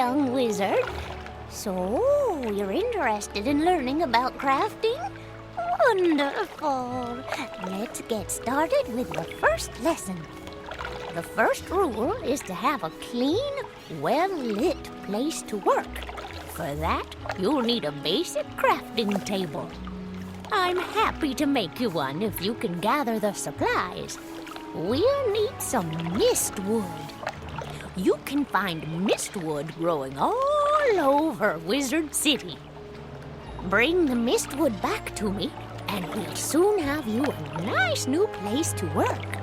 young wizard. So, you're interested in learning about crafting? Wonderful. Let's get started with the first lesson. The first rule is to have a clean, well-lit place to work. For that, you'll need a basic crafting table. I'm happy to make you one if you can gather the supplies. We'll need some mistwood. You can find mistwood growing all over Wizard City. Bring the mistwood back to me, and we'll soon have you a nice new place to work.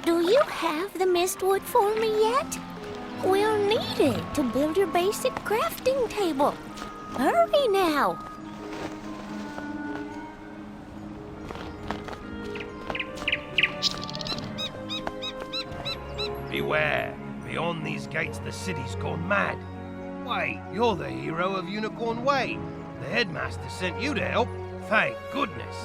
Do you have the mistwood for me yet? We'll need it to build your basic crafting table. Hurry now. Beware. Beyond these gates, the city's gone mad. Wait, you're the hero of Unicorn Way. The headmaster sent you to help. Thank goodness.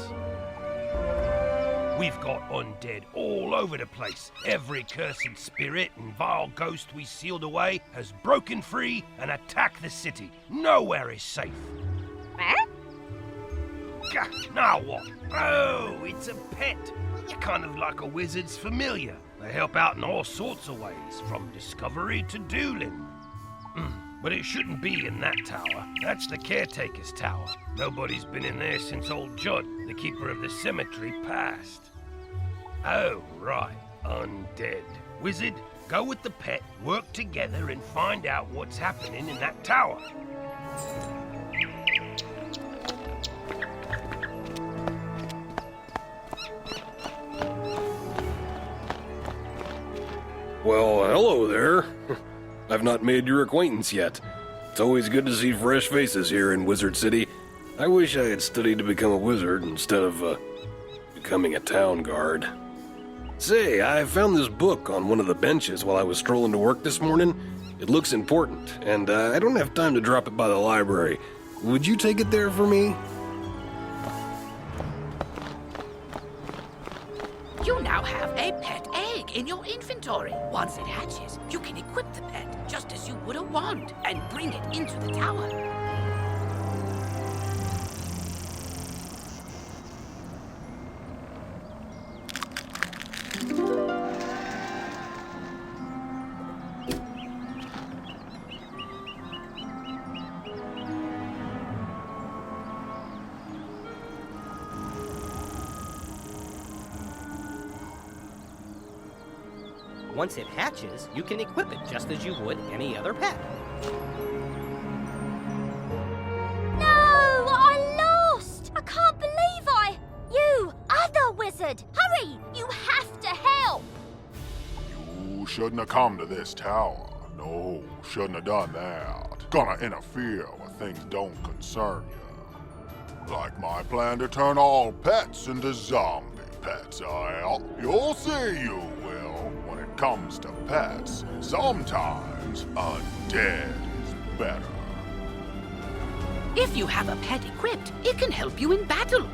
We've got undead all over the place. Every cursed spirit and vile ghost we sealed away has broken free and attacked the city. Nowhere is safe. Huh? Gah, now what? Oh, it's a pet. You're kind of like a wizard's familiar. They help out in all sorts of ways, from discovery to dueling. But it shouldn't be in that tower. That's the caretaker's tower. Nobody's been in there since old Judd, the keeper of the cemetery, passed. Oh, right. Undead. Wizard, go with the pet, work together, and find out what's happening in that tower. Well, hello there. I've not made your acquaintance yet. It's always good to see fresh faces here in Wizard City. I wish I had studied to become a wizard instead of, becoming a town guard. Say, I found this book on one of the benches while I was strolling to work this morning. It looks important, and I don't have time to drop it by the library. Would you take it there for me? You now have a pet egg in your inventory. Once it hatches, you can equip the pet just as you would a wand and bring it into the tower. Once it hatches, you can equip it just as you would any other pet. No! I lost! I can't believe You, other wizard! Hurry! You have to help! You shouldn't have come to this tower. No, shouldn't have done that. Gonna interfere with things don't concern you. Like my plan to turn all pets into zombie pets, You'll see you will. When it comes to pets, sometimes undead is better. If you have a pet equipped, it can help you in battle.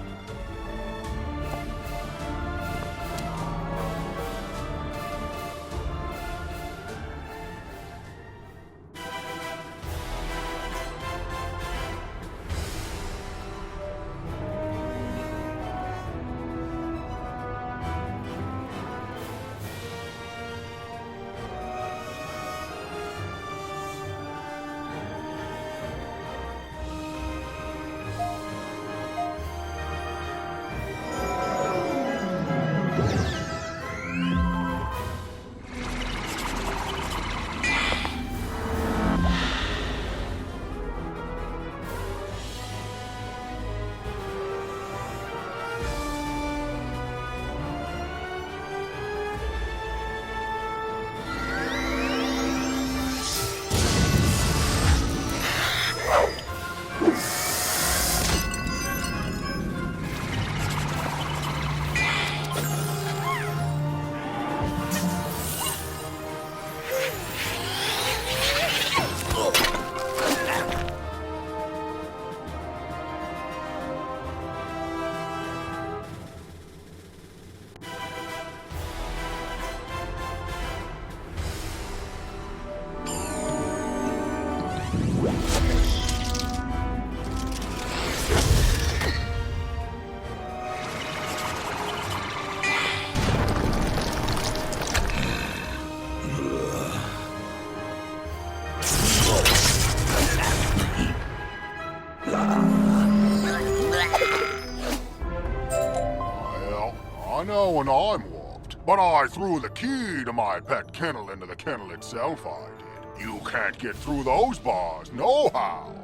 I know when I'm whooped, but I threw the key to my pet kennel into the kennel itself, I did. You can't get through those bars, nohow.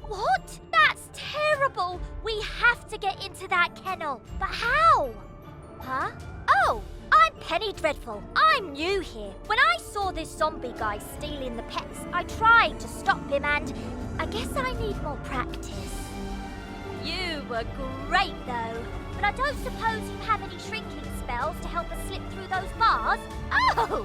What? That's terrible! We have to get into that kennel. But how? Huh? Oh, I'm Penny Dreadful. I'm new here. When I saw this zombie guy stealing the pets, I tried to stop him and I guess I need more practice. You were great though. But I don't suppose you have any shrinking spells to help us slip through those bars? Oh!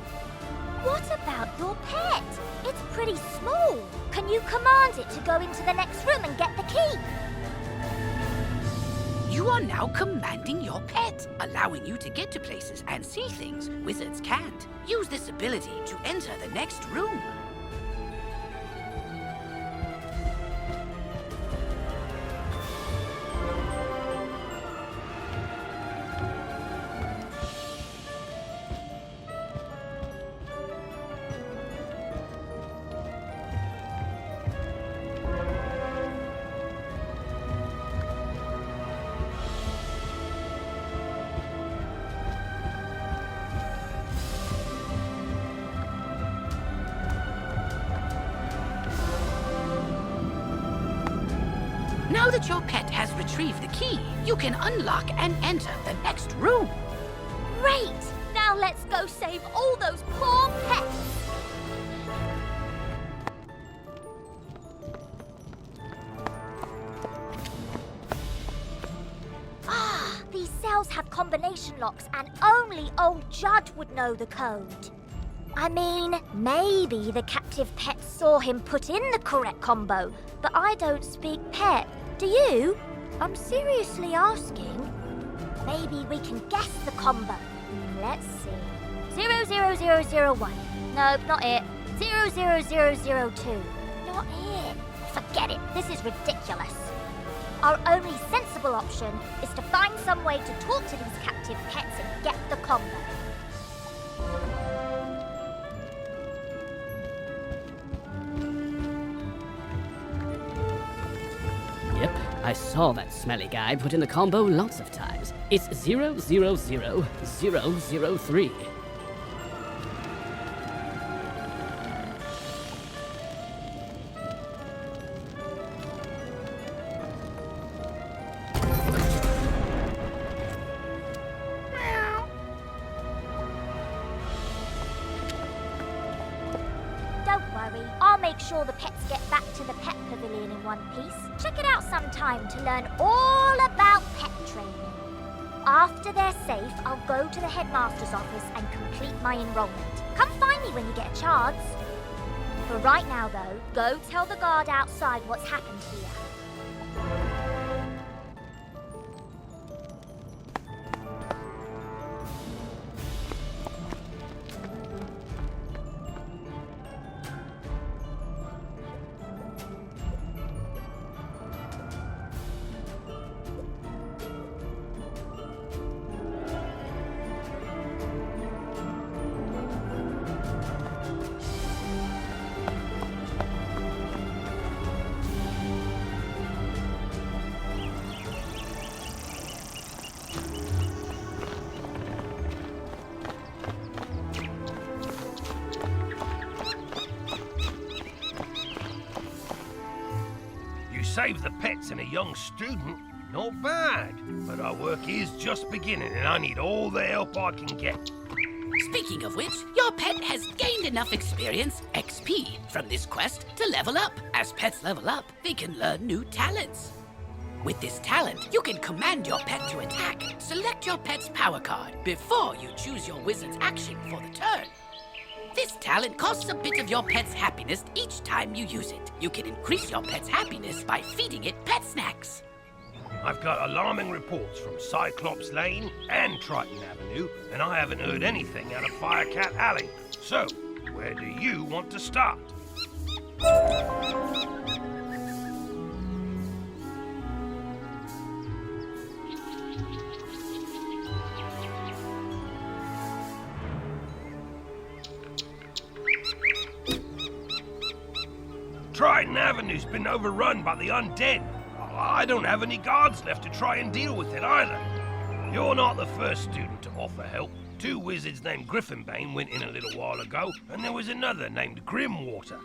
What about your pet? It's pretty small. Can you command it to go into the next room and get the key? You are now commanding your pet, allowing you to get to places and see things wizards can't. Use this ability to enter the next room. Now that your pet has retrieved the key, you can unlock and enter the next room. Great! Now let's go save all those poor pets! Ah, these cells have combination locks and only old Judd would know the code. I mean, maybe the captive pet saw him put in the correct combo, but I don't speak pet. Do you? I'm seriously asking. Maybe we can guess the combo. Let's see. 00001. Nope, not it. 00002. Not it. Forget it. This is ridiculous. Our only sensible option is to find some way to talk to these captive pets and get the combo. Yep, I saw that smelly guy put in the combo lots of times. It's 000003. Don't worry, I'll make sure the pets get back to the pet pavilion in one piece. Check it out sometime to learn all about pet training. After they're safe, I'll go to the headmaster's office and complete my enrollment. Come find me when you get a chance. For right now, though, go tell the guard outside what's happened here. Save the pets and a young student, not bad. But our work is just beginning and I need all the help I can get. Speaking of which, your pet has gained enough experience, XP, from this quest to level up. As pets level up, they can learn new talents. With this talent, you can command your pet to attack. Select your pet's power card before you choose your wizard's action for the turn. This talent costs a bit of your pet's happiness each time you use it. You can increase your pet's happiness by feeding it pet snacks. I've got alarming reports from Cyclops Lane and Triton Avenue, and I haven't heard anything out of Firecat Alley. So, where do you want to start? Triton Avenue's been overrun by the undead. I don't have any guards left to try and deal with it either. You're not the first student to offer help. 2 wizards named Griffinbane went in a little while ago, and there was another named Grimwater.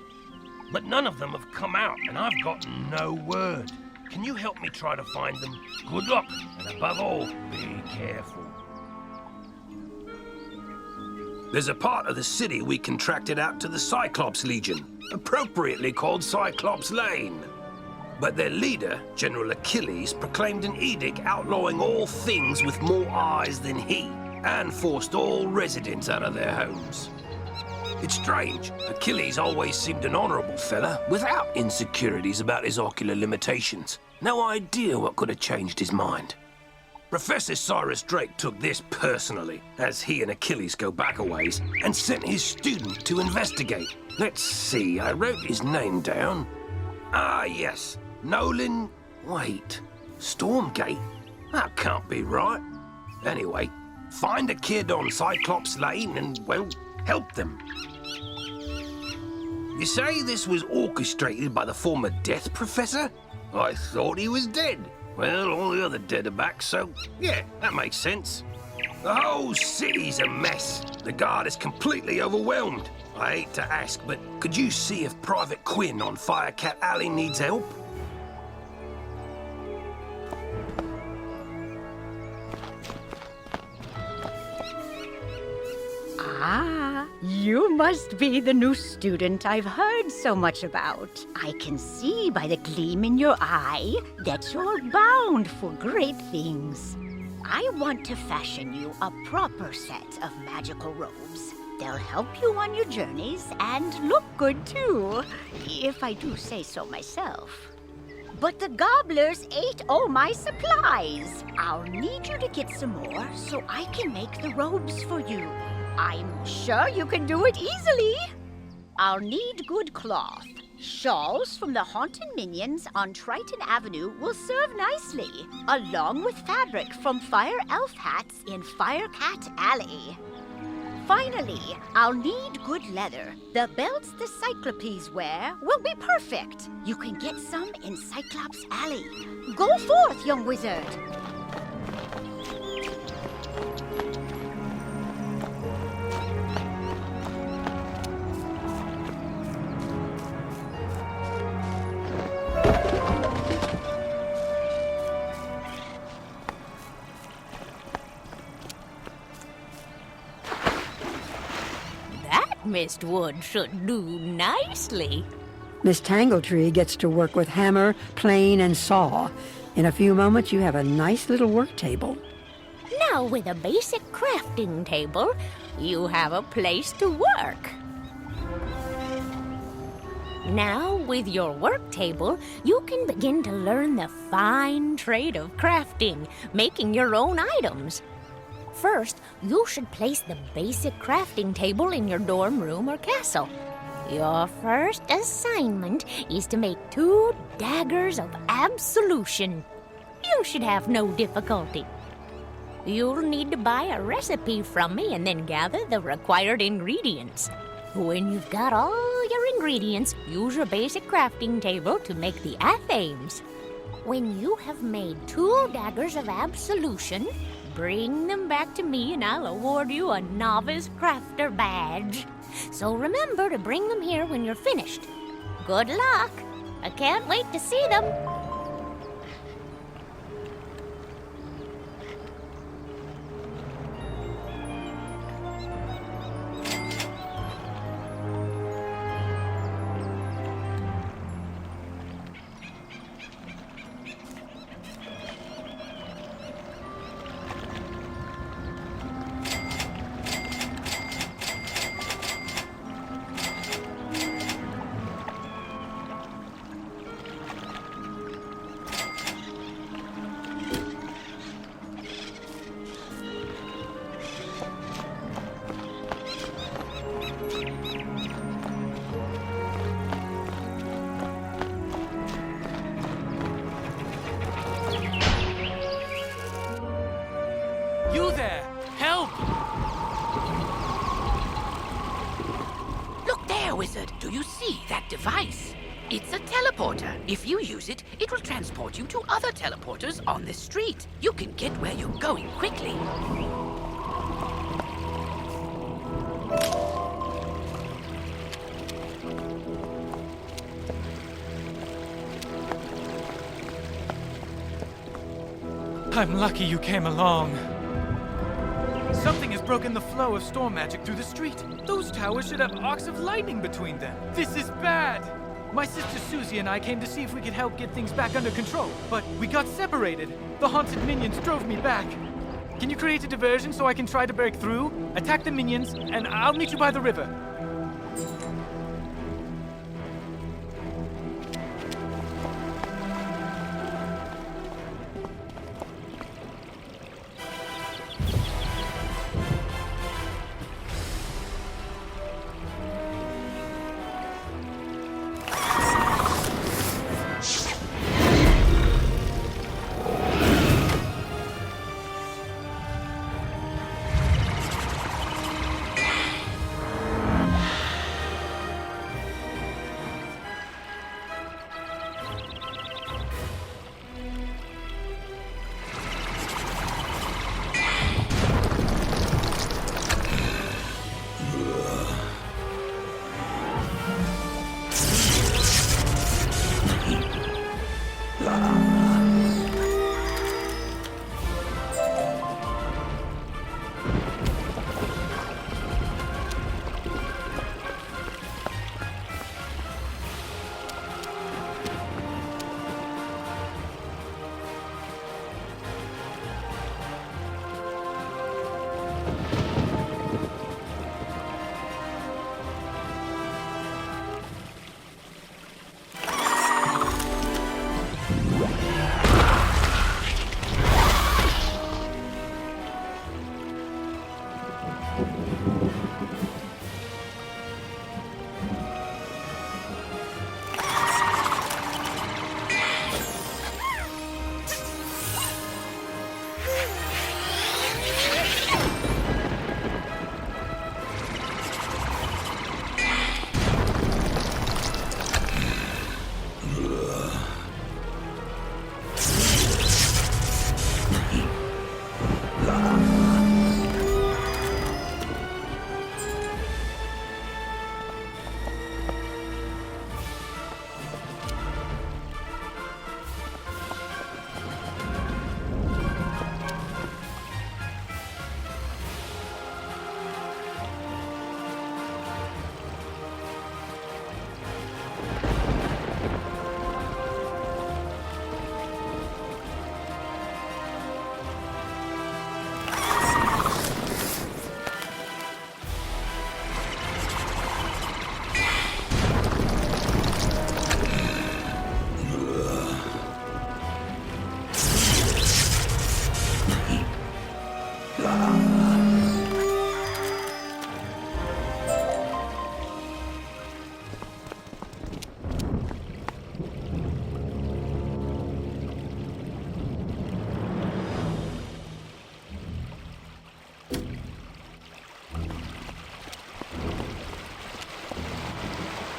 But none of them have come out, and I've got no word. Can you help me try to find them? Good luck, and above all, be careful. There's a part of the city we contracted out to the Cyclops Legion, appropriately called Cyclops Lane. But their leader, General Achilles, proclaimed an edict outlawing all things with more eyes than he, and forced all residents out of their homes. It's strange. Achilles always seemed an honorable fella, without insecurities about his ocular limitations. No idea what could have changed his mind. Professor Cyrus Drake took this personally, as he and Achilles go back a ways, and sent his student to investigate. Let's see, I wrote his name down. Ah, yes. Nolan... Wait. Stormgate? That can't be right. Anyway, find a kid on Cyclops Lane and, well, help them. You say this was orchestrated by the former Death Professor? I thought he was dead. Well, all the other dead are back, so, yeah, that makes sense. The whole city's a mess. The guard is completely overwhelmed. I hate to ask, but could you see if Private Quinn on Firecat Alley needs help? Ah, you must be the new student I've heard so much about. I can see by the gleam in your eye that you're bound for great things. I want to fashion you a proper set of magical robes. They'll help you on your journeys and look good too, if I do say so myself. But the gobblers ate all my supplies. I'll need you to get some more so I can make the robes for you. I'm sure you can do it easily. I'll need good cloth. Shawls from the haunted minions on Triton Avenue will serve nicely, along with fabric from Fire Elf hats in Firecat Alley. Finally, I'll need good leather. The belts the Cyclopes wear will be perfect. You can get some in Cyclops Alley. Go forth, young wizard. Mistwood should do nicely. Miss Tangletree gets to work with hammer, plane, and saw. In a few moments, you have a nice little work table. Now, with a basic crafting table, you have a place to work. Now, with your work table, you can begin to learn the fine trade of crafting, making your own items. First, you should place the basic crafting table in your dorm room or castle. Your first assignment is to make 2 daggers of absolution. You should have no difficulty. You'll need to buy a recipe from me and then gather the required ingredients. When you've got all your ingredients, use your basic crafting table to make the athames. When you have made 2 daggers of absolution, bring them back to me and I'll award you a novice crafter badge. So remember to bring them here when you're finished. Good luck. I can't wait to see them. You there! Help! Look there, wizard. Do you see that device? It's a teleporter. If you use it, it will transport you to other teleporters on this street. You can get where you're going quickly. I'm lucky you came along. Something has broken the flow of storm magic through the street. Those towers should have arcs of lightning between them. This is bad! My sister Susie and I came to see if we could help get things back under control, but we got separated. The haunted minions drove me back. Can you create a diversion so I can try to break through? Attack the minions, and I'll meet you by the river.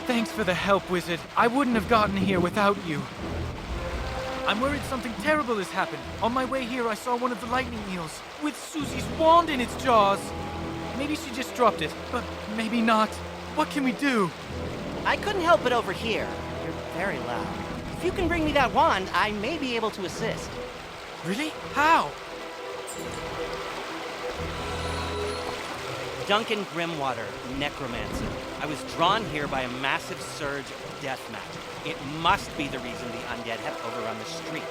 Thanks for the help, Wizard. I wouldn't have gotten here without you. I'm worried something terrible has happened. On my way here, I saw one of the lightning eels with Susie's wand in its jaws. Maybe she just dropped it, but maybe not. What can we do? I couldn't help but overhear. You're very loud. If you can bring me that wand, I may be able to assist. Really? How? Duncan Grimwater, necromancer. I was drawn here by a massive surge of death magic. It must be the reason the undead have overrun the street.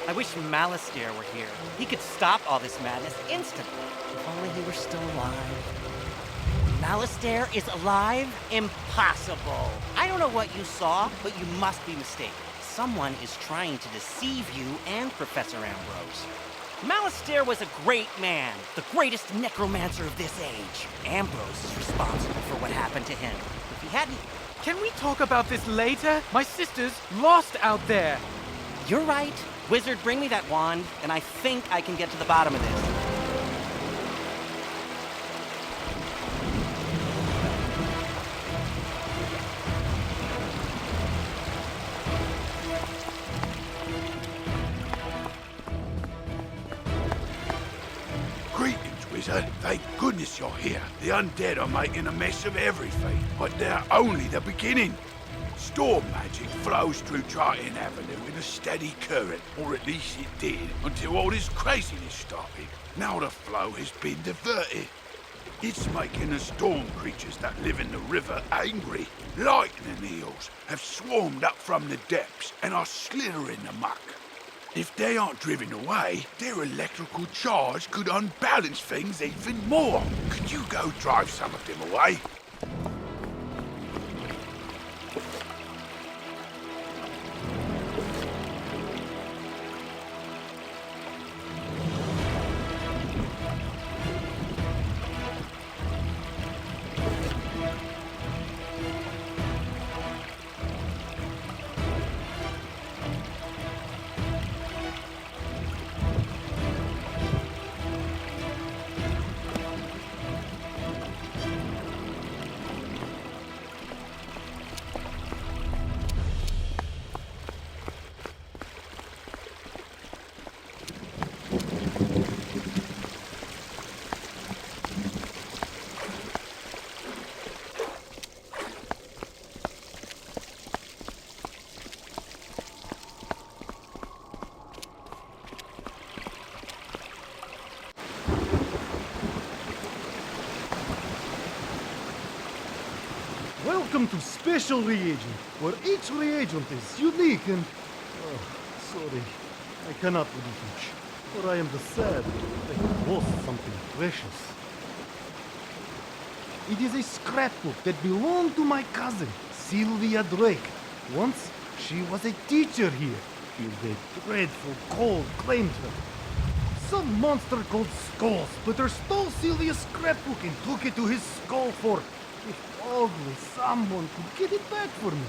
I wish Malastare were here. He could stop all this madness instantly. If only he were still alive. Malastare is alive? Impossible. I don't know what you saw, but you must be mistaken. Someone is trying to deceive you and Professor Ambrose. Malastare was a great man, the greatest necromancer of this age. Ambrose is responsible for what happened to him. If he hadn't... Can we talk about this later? My sister's lost out there. You're right. Wizard, bring me that wand, and I think I can get to the bottom of this. wizard. Thank goodness you're here. The undead are making a mess of everything, but they're only the beginning. Storm magic flows through Triton Avenue in a steady current, or at least it did, until all this craziness started. Now the flow has been diverted. It's making the storm creatures that live in the river angry. Lightning eels have swarmed up from the depths and are slithering amok. If they aren't driven away, their electrical charge could unbalance things even more. Could you go drive some of them away? Welcome to Special Reagent, where each reagent is unique and... Oh, sorry, I cannot read much, for I am the sad. I have lost something precious. It is a scrapbook that belonged to my cousin, Sylvia Drake. Once, she was a teacher here, till the dreadful cold claimed her. Some monster called Skull Splitter stole Sylvia's scrapbook and took it to his skull fort. If only someone could get it back for me.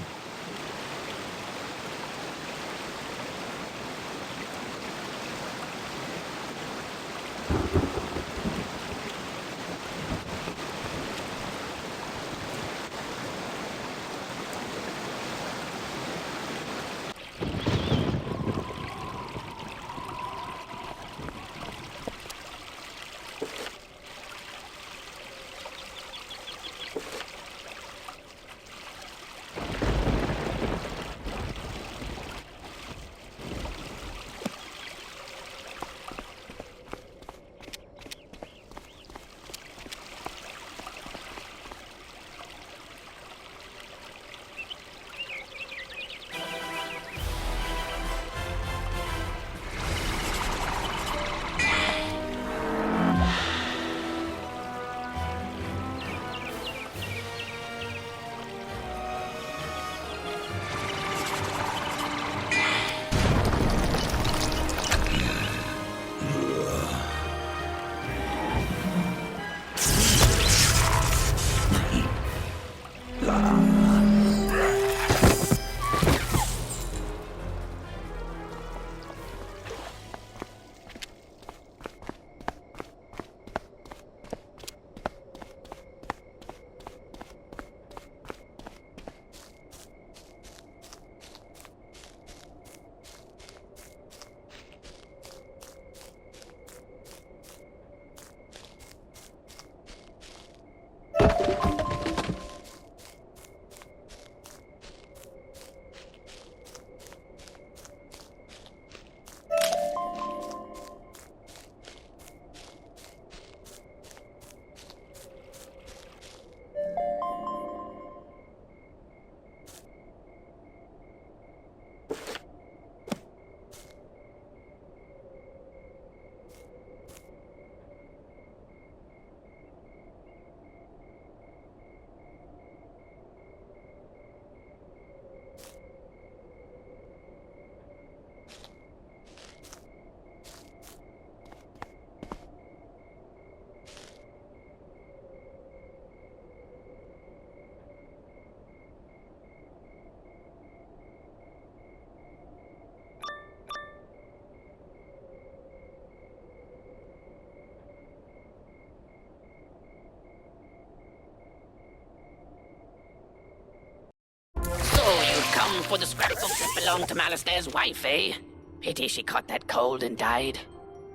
Come for the scrapbook that belonged to Malastair's wife, eh? Pity she caught that cold and died.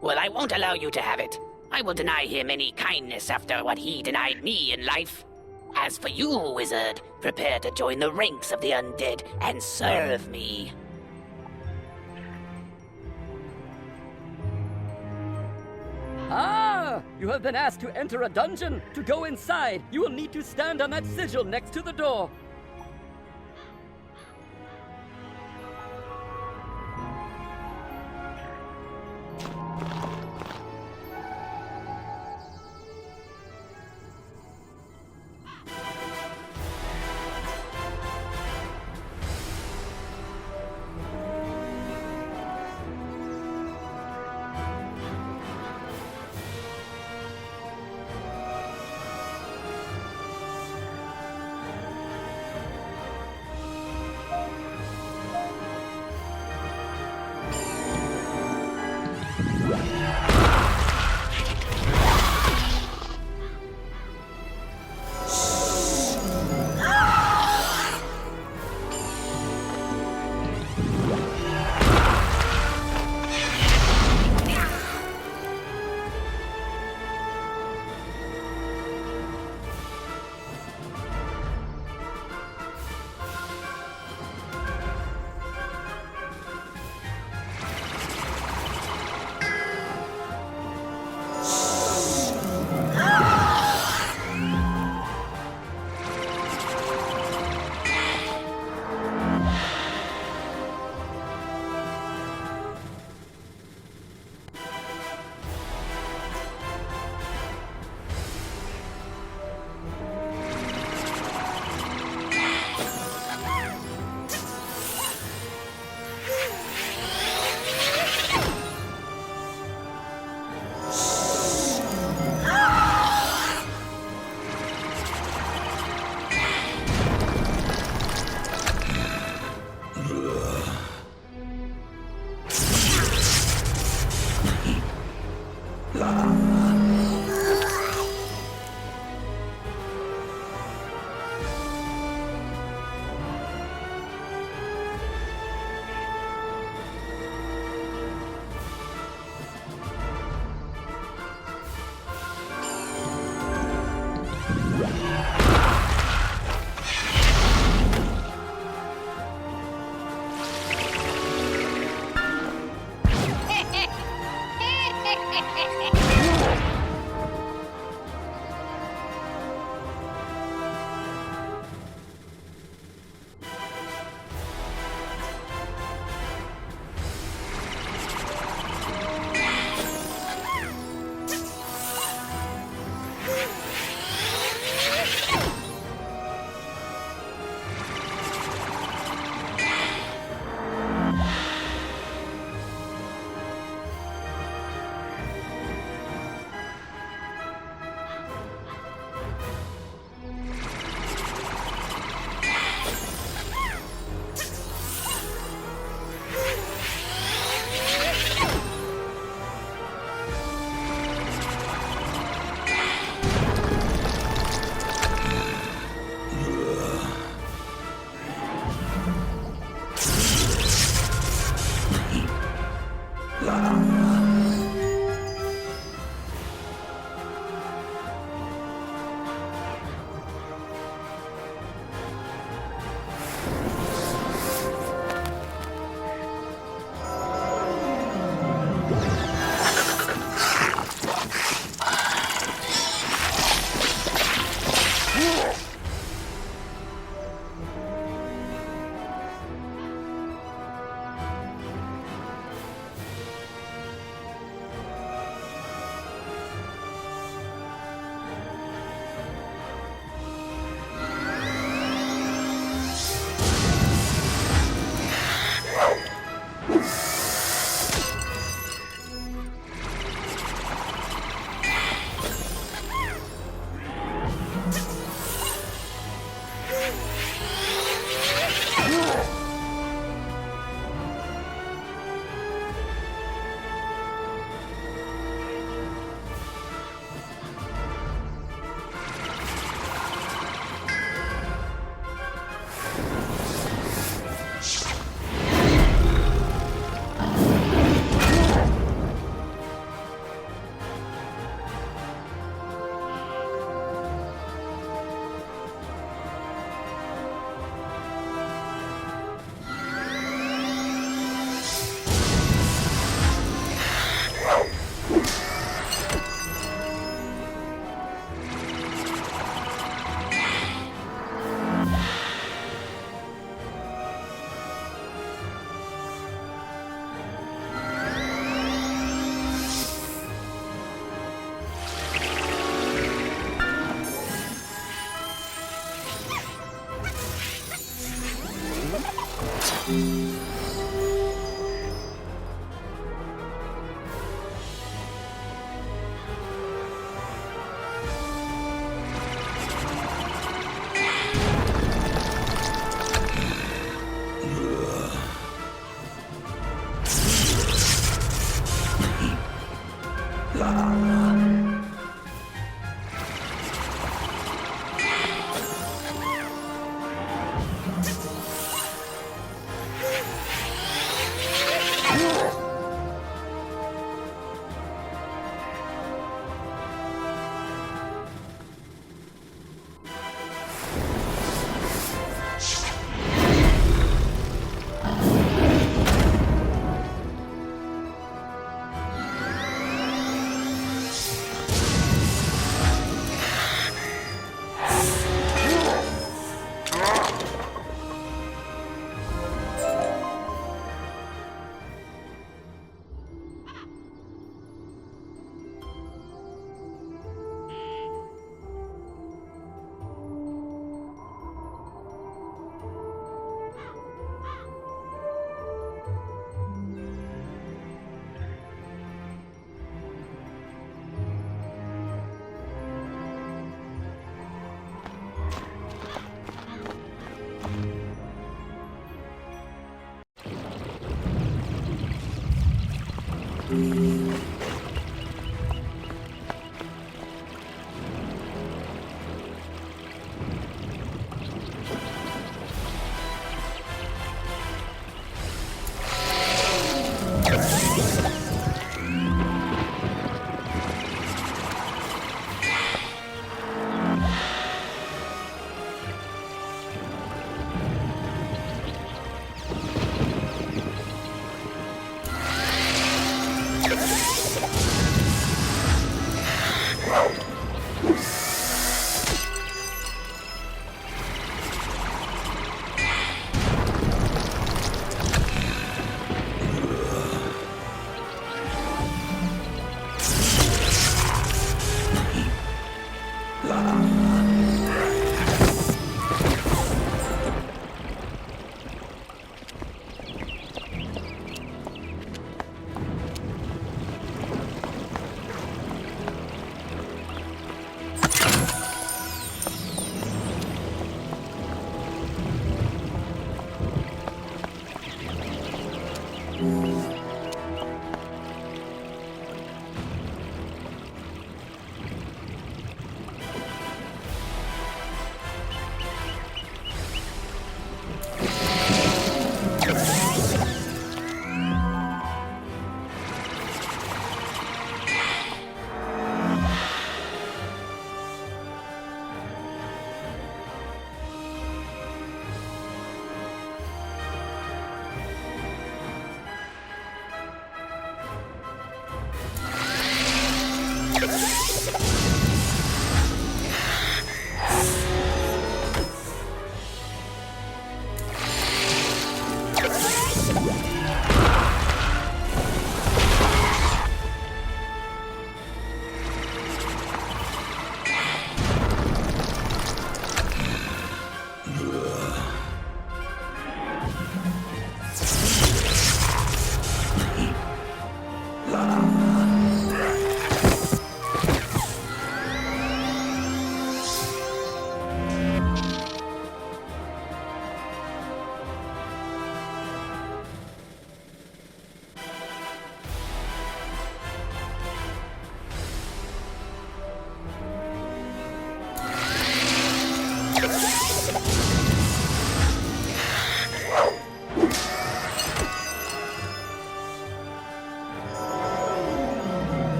Well, I won't allow you to have it. I will deny him any kindness after what he denied me in life. As for you, wizard, prepare to join the ranks of the undead and serve me. Ah! You have been asked to enter a dungeon. To go inside, you will need to stand on that sigil next to the door.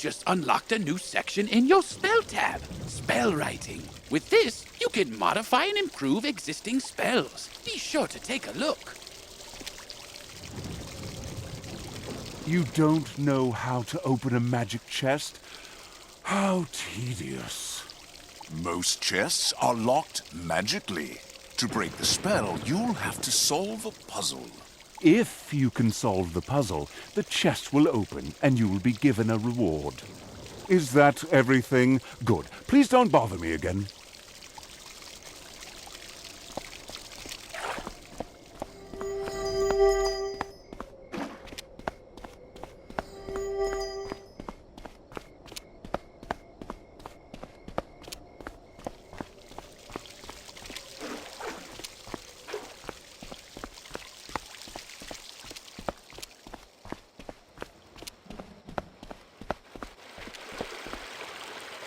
just unlocked a new section in your spell tab, spell writing. With this, you can modify and improve existing spells. Be sure to take a look. You don't know how to open a magic chest? How tedious. Most chests are locked magically. To break the spell, you'll have to solve a puzzle. If you can solve the puzzle, the chest will open and you will be given a reward. Is that everything? Good. Please don't bother me again.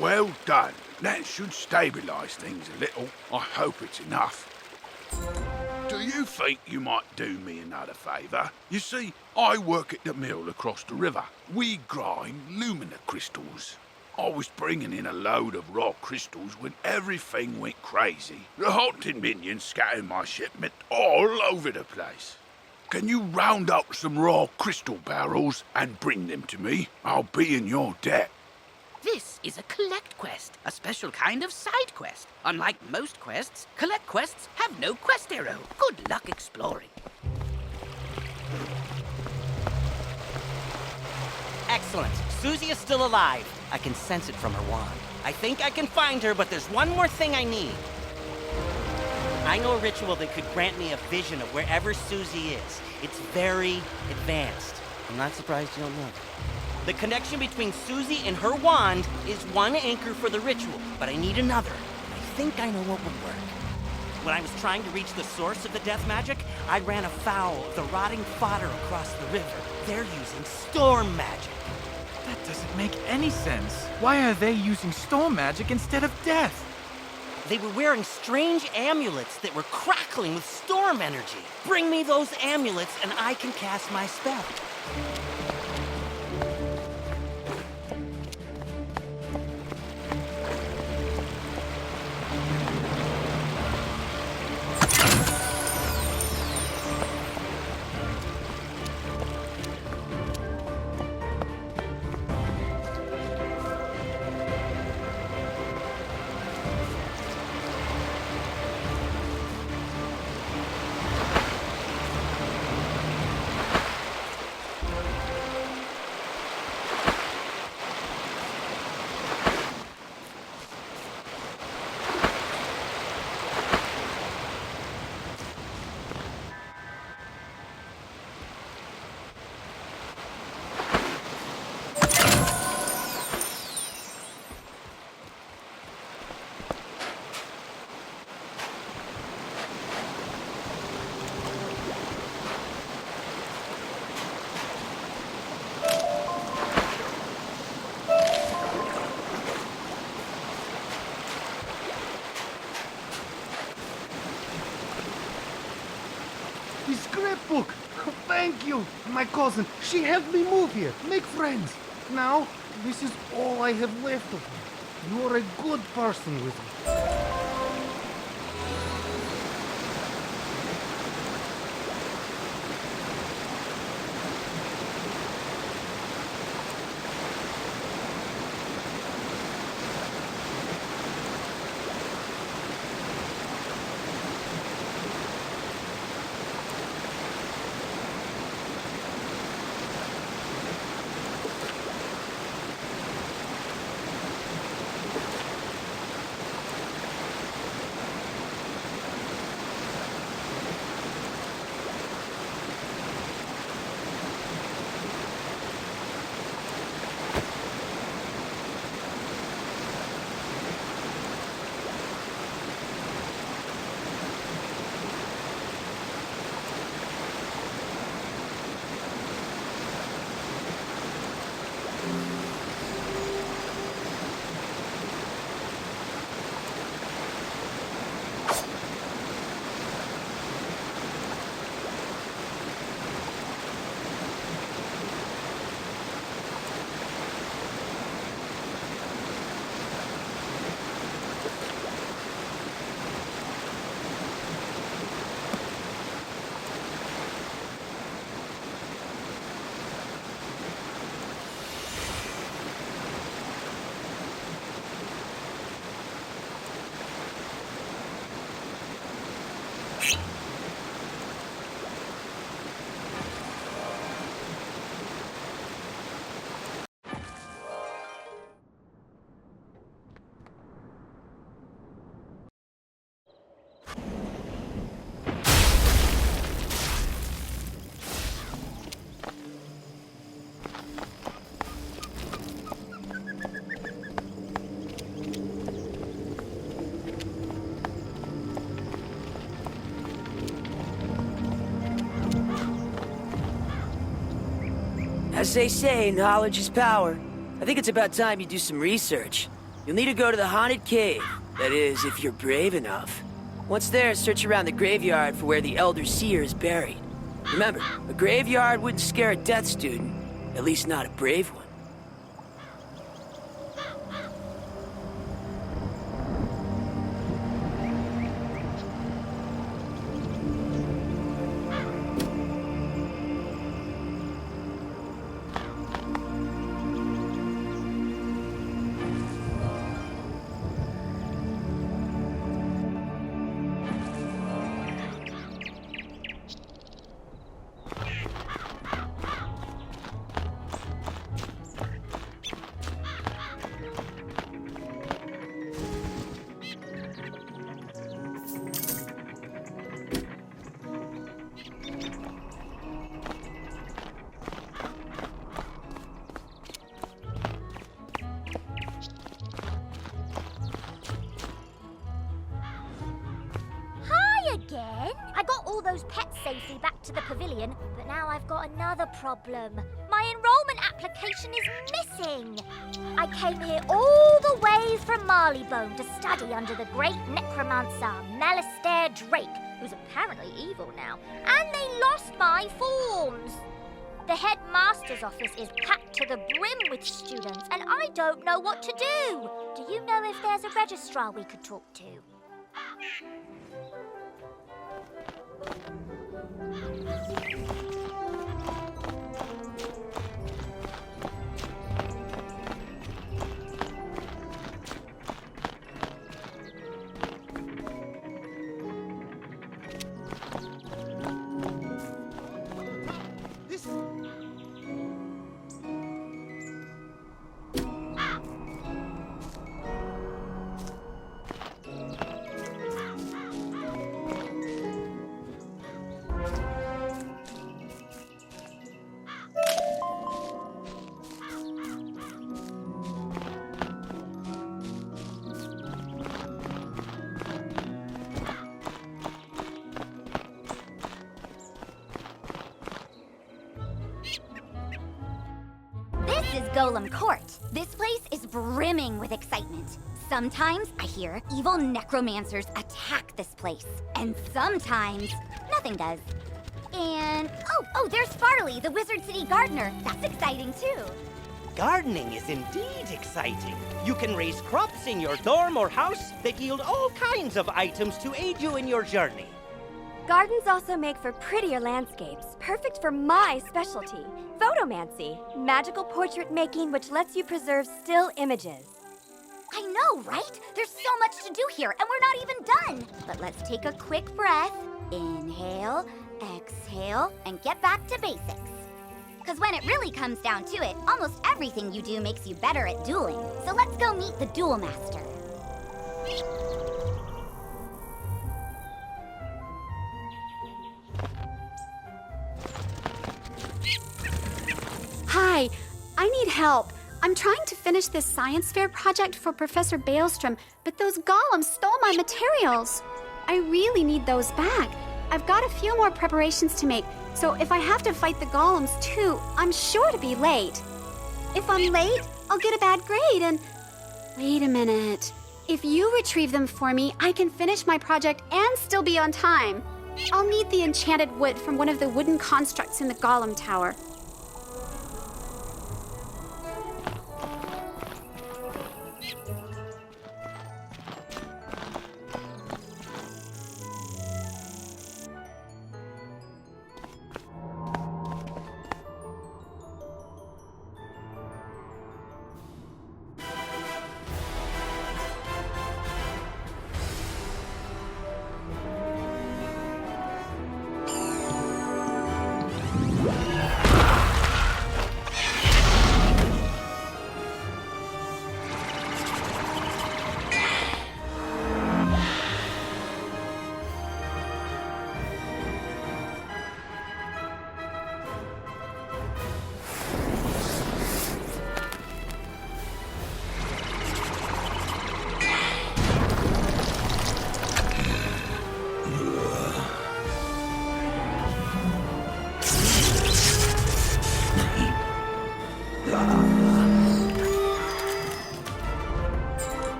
Well done. That should stabilize things a little. I hope it's enough. Do you think you might do me another favour? You see, I work at the mill across the river. We grind lumina crystals. I was bringing in a load of raw crystals when everything went crazy. The haunted minions scattered my shipment all over the place. Can you round up some raw crystal barrels and bring them to me? I'll be in your debt. This is a collect quest, a special kind of side quest. Unlike most quests, collect quests have no quest arrow. Good luck exploring. Excellent. Susie is still alive. I can sense it from her wand. I think I can find her, but there's one more thing I need. I know a ritual that could grant me a vision of wherever Susie is. It's very advanced. I'm not surprised you don't know. The connection between Susie and her wand is one anchor for the ritual, but I need another. I think I know what would work. When I was trying to reach the source of the death magic, I ran afoul of the rotting fodder across the river. They're using storm magic. That doesn't make any sense. Why are they using storm magic instead of death? They were wearing strange amulets that were crackling with storm energy. Bring me those amulets and I can cast my spell. The scrapbook! Thank you! My cousin, she helped me move here, make friends. Now, this is all I have left of her. You're a good person with me. As they say, knowledge is power. I think it's about time you do some research. You'll need to go to the haunted cave. That is, if you're brave enough. Once there, search around the graveyard for where the Elder Seer is buried. Remember, a graveyard wouldn't scare a death student. At least not a brave one. Again? I got all those pets safely back to the pavilion, but now I've got another problem. My enrollment application is missing. I came here all the way from Marleybone to study under the great necromancer, Malistaire Drake, who's apparently evil now, and they lost my forms. The headmaster's office is packed to the brim with students, and I don't know what to do. Do you know if there's a registrar we could talk to? This is Golem Court. This place is brimming with excitement. Sometimes I hear evil necromancers attack this place. And sometimes nothing does. And, oh, there's Farley, the Wizard City gardener. That's exciting too. Gardening is indeed exciting. You can raise crops in your dorm or house that yield all kinds of items to aid you in your journey. Gardens also make for prettier landscapes, perfect for my specialty, photomancy, magical portrait making which lets you preserve still images. I know, right? There's so much to do here, and we're not even done. But let's take a quick breath. Inhale, exhale, and get back to basics. Because when it really comes down to it, almost everything you do makes you better at dueling. So let's go meet the Duel Master. Hi, I need help. I'm trying to finish this science fair project for Professor Baelstrom, but those golems stole my materials. I really need those back. I've got a few more preparations to make, so if I have to fight the golems too, I'm sure to be late. If I'm late, I'll get a bad grade and... Wait a minute. If you retrieve them for me, I can finish my project and still be on time. I'll need the enchanted wood from one of the wooden constructs in the golem tower.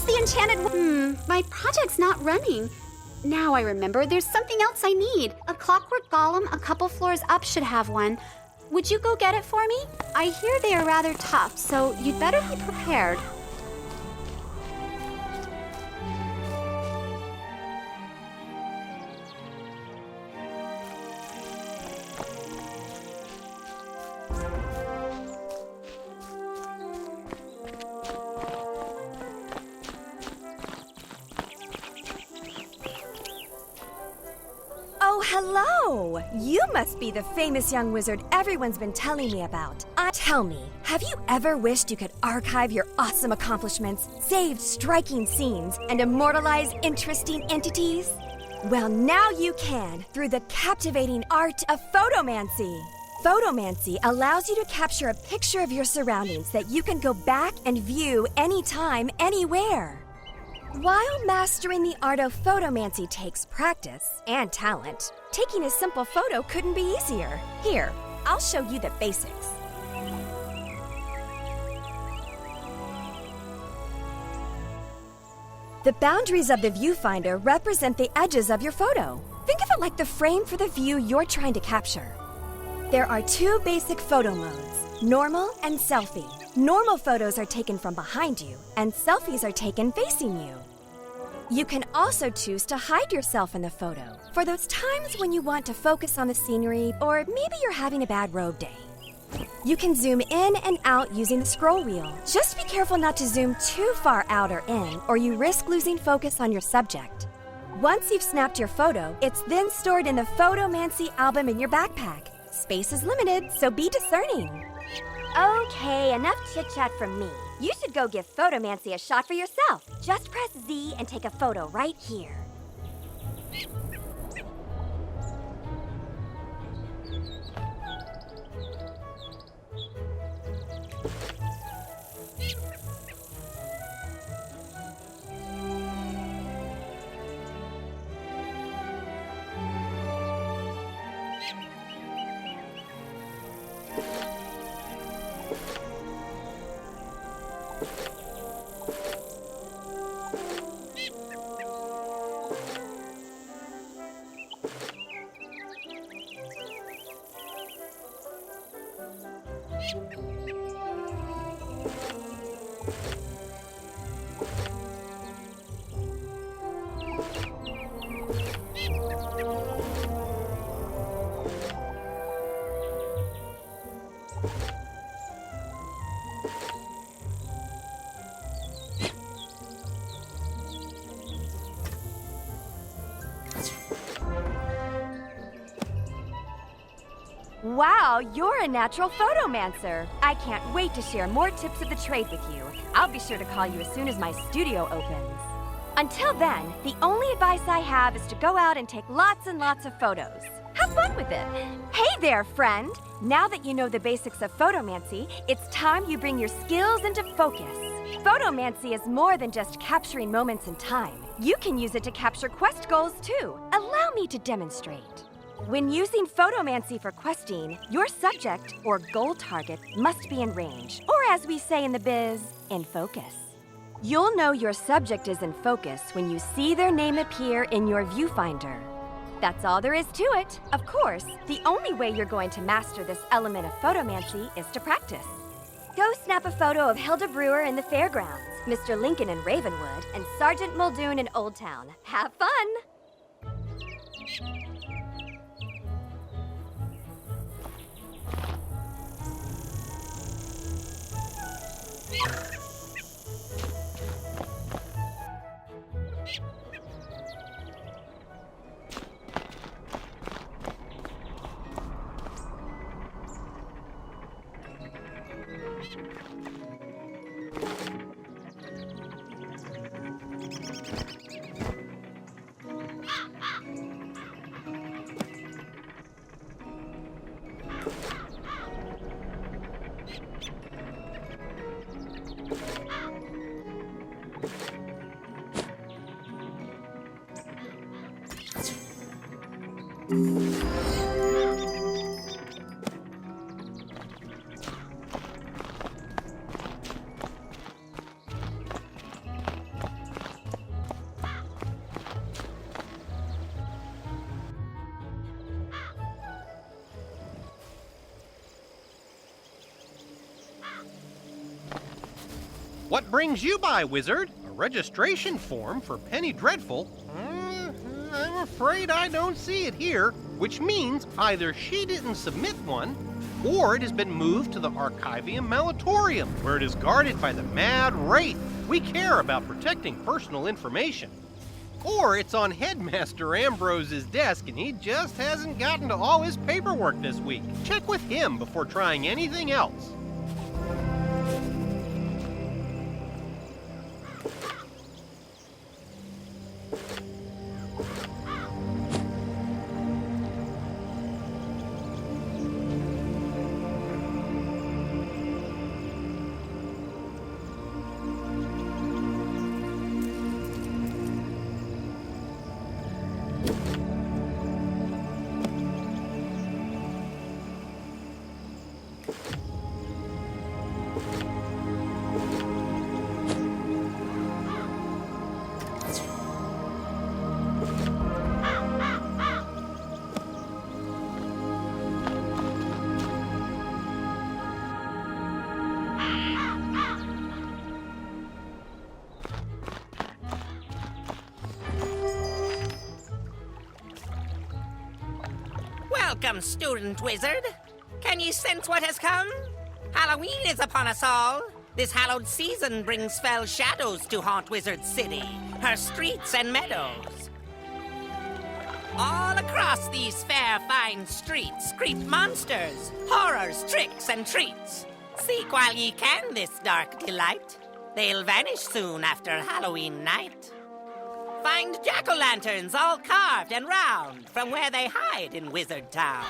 the enchanted... my project's not running. Now I remember, there's something else I need. A clockwork golem a couple floors up should have one. Would you go get it for me? I hear they are rather tough, so you'd better be prepared. Oh, hello! You must be the famous young wizard everyone's been telling me about. Tell me, have you ever wished you could archive your awesome accomplishments, save striking scenes, and immortalize interesting entities? Well, now you can through the captivating art of photomancy. Photomancy allows you to capture a picture of your surroundings that you can go back and view anytime, anywhere. While mastering the art of photomancy takes practice and talent, taking a simple photo couldn't be easier. Here, I'll show you the basics. The boundaries of the viewfinder represent the edges of your photo. Think of it like the frame for the view you're trying to capture. There are two basic photo modes, normal and selfie. Normal photos are taken from behind you, and selfies are taken facing you. You can also choose to hide yourself in the photo for those times when you want to focus on the scenery or maybe you're having a bad road day. You can zoom in and out using the scroll wheel. Just be careful not to zoom too far out or in, or you risk losing focus on your subject. Once you've snapped your photo, it's then stored in the Photomancy album in your backpack. Space is limited, so be discerning. Okay, enough chit-chat from me. You should go give Photomancy a shot for yourself. Just press Z and take a photo right here. Wow, you're a natural photomancer. I can't wait to share more tips of the trade with you. I'll be sure to call you as soon as my studio opens. Until then, the only advice I have is to go out and take lots and lots of photos. Have fun with it. Hey there, friend. Now that you know the basics of photomancy, it's time you bring your skills into focus. Photomancy is more than just capturing moments in time. You can use it to capture quest goals too. Allow me to demonstrate. When using photomancy for questing, your subject, or goal target, must be in range, or as we say in the biz, in focus. You'll know your subject is in focus when you see their name appear in your viewfinder. That's all there is to it. Of course, the only way you're going to master this element of photomancy is to practice. Go snap a photo of Hilda Brewer in the fairgrounds, Mr. Lincoln in Ravenwood, and Sergeant Muldoon in Old Town. Have fun! What brings you by, wizard? A registration form for Penny Dreadful? I'm afraid I don't see it here, which means either she didn't submit one, or it has been moved to the Archivium Malatorium, where it is guarded by the Mad Wraith. We care about protecting personal information. Or it's on Headmaster Ambrose's desk and he just hasn't gotten to all his paperwork this week. Check with him before trying anything else. Welcome, student wizard. Can you sense what has come? Halloween is upon us all. This hallowed season brings fell shadows to haunt Wizard City, her streets and meadows. All across these fair, fine streets creep monsters, horrors, tricks, and treats. Seek while ye can this dark delight. They'll vanish soon after Halloween night. Find jack-o'-lanterns all carved and round from where they hide in Wizard Town.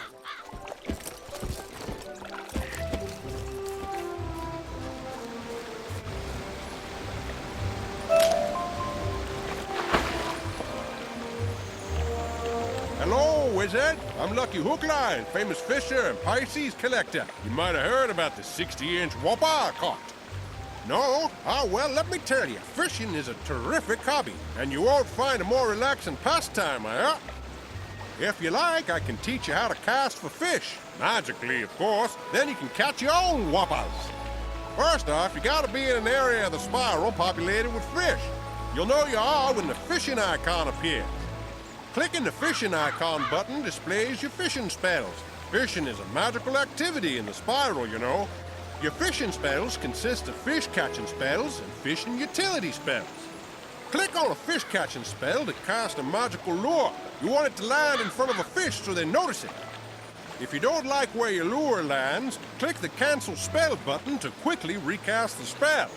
Hello, Wizard. I'm Lucky Hookline, famous fisher and Pisces collector. You might have heard about the 60-inch whopper I caught. No? Ah, well, let me tell you, fishing is a terrific hobby, and you won't find a more relaxing pastime, If you like, I can teach you how to cast for fish. Magically, of course. Then you can catch your own whoppers. First off, you gotta be in an area of the spiral populated with fish. You'll know you are when the fishing icon appears. Clicking the fishing icon button displays your fishing spells. Fishing is a magical activity in the spiral, you know. Your fishing spells consist of fish-catching spells and fishing utility spells. Click on a fish-catching spell to cast a magical lure. You want it to land in front of a fish so they notice it. If you don't like where your lure lands, click the Cancel Spell button to quickly recast the spell.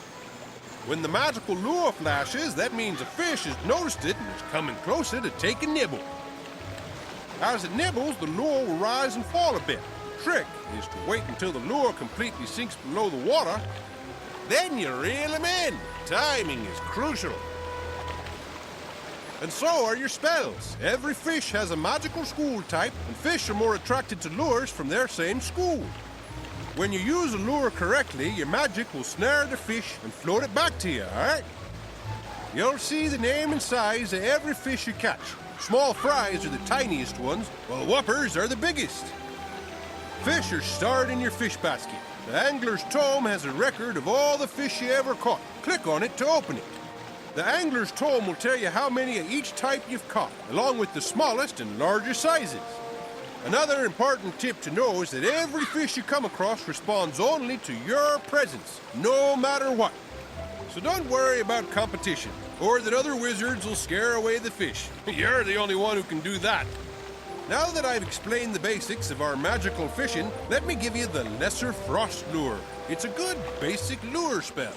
When the magical lure flashes, that means a fish has noticed it and is coming closer to take a nibble. As it nibbles, the lure will rise and fall a bit. Trick is to wait until the lure completely sinks below the water. Then you reel him in. Timing is crucial. And so are your spells. Every fish has a magical school type, and fish are more attracted to lures from their same school. When you use a lure correctly, your magic will snare the fish and float it back to you, alright? You'll see the name and size of every fish you catch. Small fries are the tiniest ones, while whoppers are the biggest. Fish are stored in your fish basket. The Angler's Tome has a record of all the fish you ever caught. Click on it to open it. The Angler's Tome will tell you how many of each type you've caught, along with the smallest and larger sizes. Another important tip to know is that every fish you come across responds only to your presence, no matter what. So don't worry about competition, or that other wizards will scare away the fish. You're the only one who can do that. Now that I've explained the basics of our magical fishing, let me give you the Lesser Frost Lure. It's a good basic lure spell.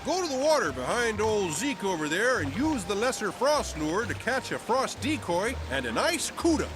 Go to the water behind old Zeke over there and use the Lesser Frost Lure to catch a frost decoy and an ice cuda.